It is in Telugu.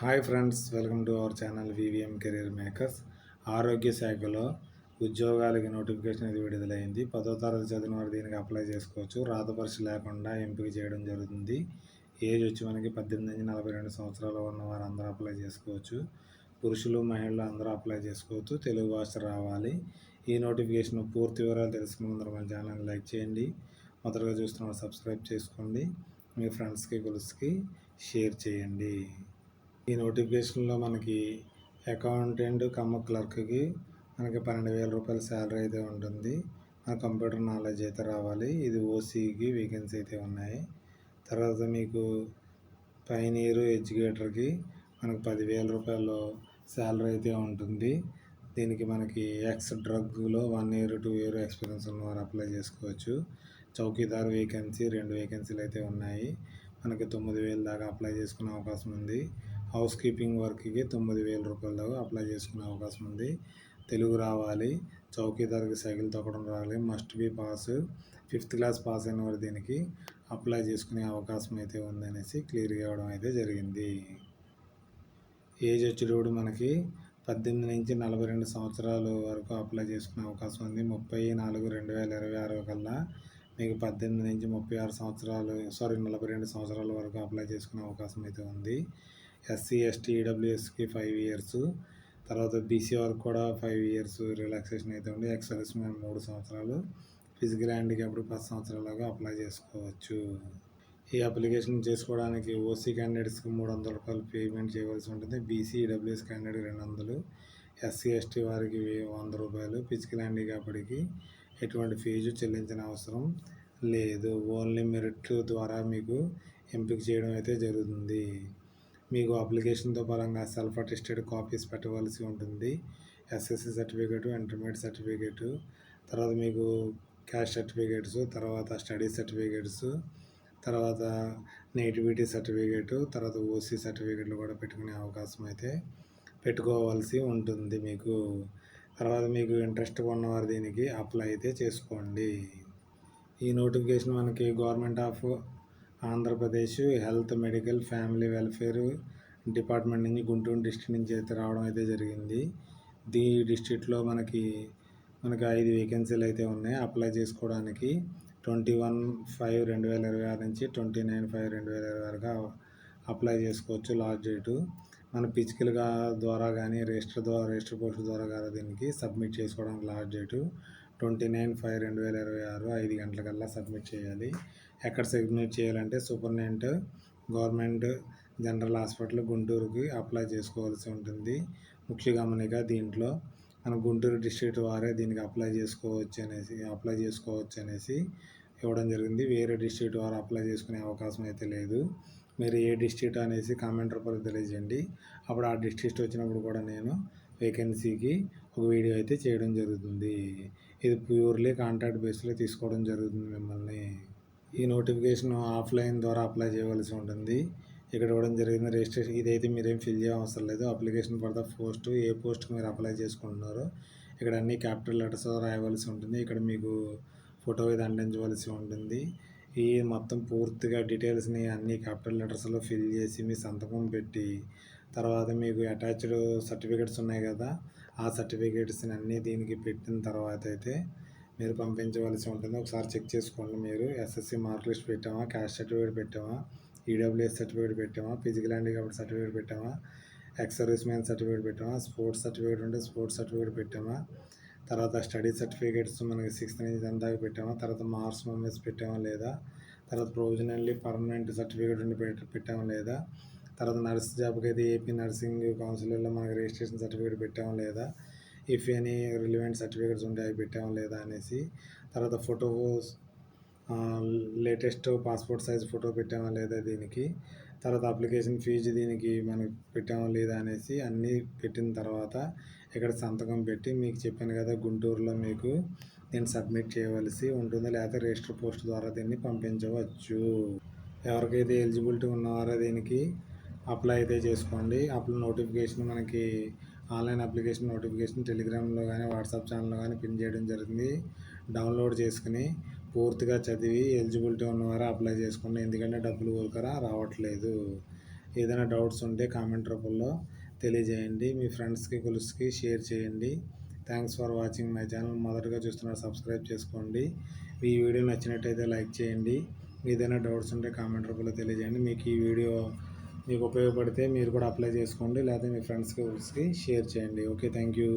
Hi friends, welcome to our channel VVM career makers. ఆరోగ్య శాఖలో ఉద్యోగాలకి నోటిఫికేషన్ అనేది విడుదలైంది. 10వ తరగతి చదివిన వారు దీనికి అప్లై చేసుకోవచ్చు. రాత పరీక్ష లేకుండా ఎంపిక చేయడం జరుగుతుంది. ఏజ్ వచ్చి మనకి 18 నుంచి 42 సంవత్సరాలు ఉన్న వారు అందరూ అప్లై చేసుకోవచ్చు. పురుషులు మహిళలు అందరూ అప్లై చేసుకోవచ్చు. తెలుగు భాష రావాలి. ఈ నోటిఫికేషన్ పూర్తి వివరాలు తెలుసుకున్న ముందర మన ఛానల్ లైక్ చేయండి. మొదటగా చూస్తున్న సబ్స్క్రైబ్ చేసుకోండి. మీ ఫ్రెండ్స్కి కొలుసుకి షేర్ చేయండి. ఈ నోటిఫికేషన్లో మనకి అకౌంటెంట్ క్లర్క్కి మనకి 12,000 రూపాయల శాలరీ అయితే ఉంటుంది. మన కంప్యూటర్ నాలెడ్జ్ అయితే రావాలి. ఇది ఓసీకి వేకెన్సీ అయితే ఉన్నాయి. తర్వాత మీకు పైనీరు ఎడ్యుకేటర్కి మనకు 10,000 రూపాయలు శాలరీ అయితే ఉంటుంది. దీనికి మనకి ఎక్స్ డ్రగ్లో 1 ఇయర్ 2 ఇయర్ ఎక్స్పీరియన్స్ ఉన్నవారు అప్లై చేసుకోవచ్చు. చౌకీదార్ వేకెన్సీ 2 వేకెన్సీలు అయితే ఉన్నాయి. మనకి 9,000 దాకా అప్లై చేసుకునే అవకాశం ఉంది. హౌస్ కీపింగ్ వర్క్కి 9,000 రూపాయల దాకా అప్లై చేసుకునే అవకాశం ఉంది. తెలుగు రావాలి. చౌకీదార్కి సైకిల్ తొక్కడం రావాలి. Must be pass. 5th class pass అయిన వారు దీనికి అప్లై చేసుకునే అవకాశం అయితే ఉందనేసి క్లియర్గా ఇవ్వడం అయితే జరిగింది. ఏజ్ వచ్చేటప్పుడు మనకి 18 నుంచి 42 సంవత్సరాల వరకు అప్లై చేసుకునే అవకాశం ఉంది. 30/4/2026 కల్లా మీకు 18 నుంచి 36 సంవత్సరాలు 42 సంవత్సరాల వరకు అప్లై చేసుకునే అవకాశం అయితే ఉంది. ఎస్సీ ఎస్టీ ఈడబ్ల్యూఎస్కి 5 ఇయర్స్, తర్వాత బీసీ వరకు కూడా 5 ఇయర్స్ రిలాక్సేషన్ అయితే ఉంది. ఎక్స్ సర్వీస్ మ్యాన్ 3 సంవత్సరాలు, ఫిజికల్ హ్యాండిక్యాప్డ్ 10 సంవత్సరాలుగా అప్లై చేసుకోవచ్చు. ఈ అప్లికేషన్ చేసుకోవడానికి ఓసీ క్యాండిడేట్స్కి 300 రూపాయలు పేమెంట్ చేయవలసి ఉంటుంది. BC EWS candidate 200, SC ST వారికి 100 రూపాయలు. ఫిజికల్ హ్యాండిక్యాప్డ్కి ఎటువంటి ఫీజు చెల్లించిన అవసరం లేదు. ఓన్లీ మెరిట్ ద్వారా మీకు ఎంపిక చేయడం అయితే జరుగుతుంది. మీకు అప్లికేషన్తో పరంగా సెల్ఫ్ అటెస్టెడ్ కాపీస్ పెట్టవలసి ఉంటుంది. ఎస్ఎస్సి సర్టిఫికేటు, ఇంటర్మీడియట్ సర్టిఫికేటు, తర్వాత మీకు క్యాస్ట్ సర్టిఫికేట్స్, తర్వాత స్టడీ సర్టిఫికేట్స్, తర్వాత నేటివిటీ సర్టిఫికేటు, తర్వాత ఓసీ సర్టిఫికేట్లు కూడా పెట్టుకునే అవకాశం అయితే పెట్టుకోవాల్సి ఉంటుంది మీకు. తర్వాత మీకు ఇంట్రెస్ట్ ఉన్నవారు దీనికి అప్లై అయితే చేసుకోండి. ఈ నోటిఫికేషన్ మనకి government of Andhra Pradesh health medical family welfare department నుంచి గుంటూరు డిస్ట్రిక్ట్ నుంచి అయితే రావడం అయితే జరిగింది. ఈ డిస్ట్రిక్ట్లో మనకి 5 వేకెన్సీలు అయితే ఉన్నాయి. అప్లై చేసుకోవడానికి 21/5/2026 నుంచి 29/5/2026 వరకు అప్లై చేసుకోవచ్చు. లాస్ట్ డేటు మన ఫిజికల్గా ద్వారా కానీ రిజిస్టర్ పోస్ట్ ద్వారా కానీ దీనికి సబ్మిట్ చేసుకోవడానికి లాస్ట్ డేటు 29/5/2026 5 గంటలకల్లా సబ్మిట్ చేయాలి. ఎక్కడ సబ్మిట్ చేయాలంటే సూపరింటెండెంట్ గవర్నమెంట్ జనరల్ హాస్పిటల్ గుంటూరుకి అప్లై చేసుకోవాల్సి ఉంటుంది. ముఖ్య గమనిక, దీంట్లో మన గుంటూరు డిస్ట్రిక్ట్ వారే దీనికి అప్లై చేసుకోవచ్చు అనేసి ఇవ్వడం జరిగింది. వేరే డిస్ట్రిక్ట్ వారు అప్లై చేసుకునే అవకాశం అయితే లేదు. మీరు ఏ డిస్ట్రిక్ట్ అనేసి కామెంట్ రూపంలో తెలియజేయండి. అప్పుడు ఆ డిస్ట్రిక్ట్ వచ్చినప్పుడు కూడా నేను వేకెన్సీకి ఒక వీడియో అయితే చేయడం జరుగుతుంది. ఇది ప్యూర్లీ కాంట్రాక్ట్ బేస్లో తీసుకోవడం జరుగుతుంది మిమ్మల్ని. ఈ నోటిఫికేషన్ ఆఫ్లైన్ ద్వారా అప్లై చేయవలసి ఉంటుంది. ఇక్కడ ఇవ్వడం జరిగింది రిజిస్ట్రేషన్. ఇదైతే మీరేం ఫిల్ చేయవసరం లేదు. అప్లికేషన్ ఫర్ ద పోస్ట్, ఏ పోస్ట్కి మీరు అప్లై చేసుకుంటున్నారో ఇక్కడ అన్ని క్యాపిటల్ లెటర్స్ రాయవలసి ఉంటుంది. ఇక్కడ మీకు ఫోటో ఇది అంటించవలసి ఉంటుంది. ఈ మొత్తం పూర్తిగా డీటెయిల్స్ని అన్ని క్యాపిటల్ లెటర్స్లో ఫిల్ చేసి మీ సంతకం పెట్టి, తర్వాత మీకు అటాచ్డ్ సర్టిఫికేట్స్ ఉన్నాయి కదా, ఆ సర్టిఫికేట్స్ని అన్నీ దీనికి పెట్టిన తర్వాత అయితే మీరు పంపించవలసి ఉంటుంది. ఒకసారి చెక్ చేసుకోండి. మీరు ఎస్ఎస్సి మార్క్ లిస్ట్ పెట్టామా, క్యాస్ట్ సర్టిఫికేట్ పెట్టామా, ఈడబ్ల్యూఎస్ సర్టిఫికేట్ పెట్టామా, ఫిజికల్ హ్యాండిక్యాప్డ్ సర్టిఫికేట్ పెట్టామా, ఎక్స్ సర్వీస్ మ్యాన్ సర్టిఫికేట్ పెట్టామా, స్పోర్ట్స్ సర్టిఫికేట్ ఉంటే స్పోర్ట్స్ సర్టిఫికేట్ పెట్టామా, తర్వాత స్టడీ సర్టిఫికేట్స్ మనకి 6th నుంచి 10th దాకా పెట్టామా, తర్వాత మార్క్స్ మెమోస్ పెట్టామా లేదా, తర్వాత ప్రొవిజనల్లీ పర్మనెంట్ సర్టిఫికేట్ ఉండి పెట్టామా లేదా, తర్వాత నర్స్ జాబ్కి అయితే ఏపీ నర్సింగ్ కౌన్సిల్లో మనకి రిజిస్ట్రేషన్ సర్టిఫికేట్ పెట్టామా లేదా, ఇఫ్ ఎనీ రిలివెంట్ సర్టిఫికేట్స్ ఉంటే అవి పెట్టామా లేదా అనేసి, తర్వాత photos latest passport size photo పెట్టామా లేదా దీనికి, తర్వాత అప్లికేషన్ ఫీజు దీనికి మనకి పెట్టామా లేదా అనేసి అన్నీ పెట్టిన తర్వాత ఇక్కడ సంతకం పెట్టి మీకు చెప్పాను కదా గుంటూరులో మీకు దీన్ని సబ్మిట్ చేయవలసి ఉంటుంది. లేకపోతే రిజిస్టర్ పోస్ట్ ద్వారా దీన్ని పంపించవచ్చు. ఎవరికైతే ఎలిజిబిలిటీ ఉన్నవారో దీనికి అప్లై అయితే చేసుకోండి. నోటిఫికేషన్ మనకి ఆన్లైన్ అప్లికేషన్ నోటిఫికేషన్ టెలిగ్రామ్లో కానీ వాట్సాప్ ఛానల్లో కానీ పిన్ చేయడం జరుగుతుంది. డౌన్లోడ్ చేసుకుని పూర్తిగా చదివి ఎలిజిబిలిటీ ఉన్నవారు అప్లై చేసుకోండి. ఎందుకంటే డబ్బులు ఊరికరా రావట్లేదు. ఏదైనా డౌట్స్ ఉంటే కామెంట్ రూపంలో తెలియజేయండి. మీ ఫ్రెండ్స్కి కొలుసుకి షేర్ చేయండి. Thanks for watching my channel. మొదటగా చూస్తున్నారు సబ్స్క్రైబ్ చేసుకోండి. ఈ వీడియో నచ్చినట్టయితే లైక్ చేయండి. ఏదైనా డౌట్స్ ఉంటే కామెంట్ రూపంలో తెలియజేయండి. మీకు ఈ వీడియో మీకు ఉపయోగపడితే మీరు కూడా అప్లై చేసుకోండి, లేకపోతే మీ ఫ్రెండ్స్కి షేర్ చేయండి. Okay, thank you.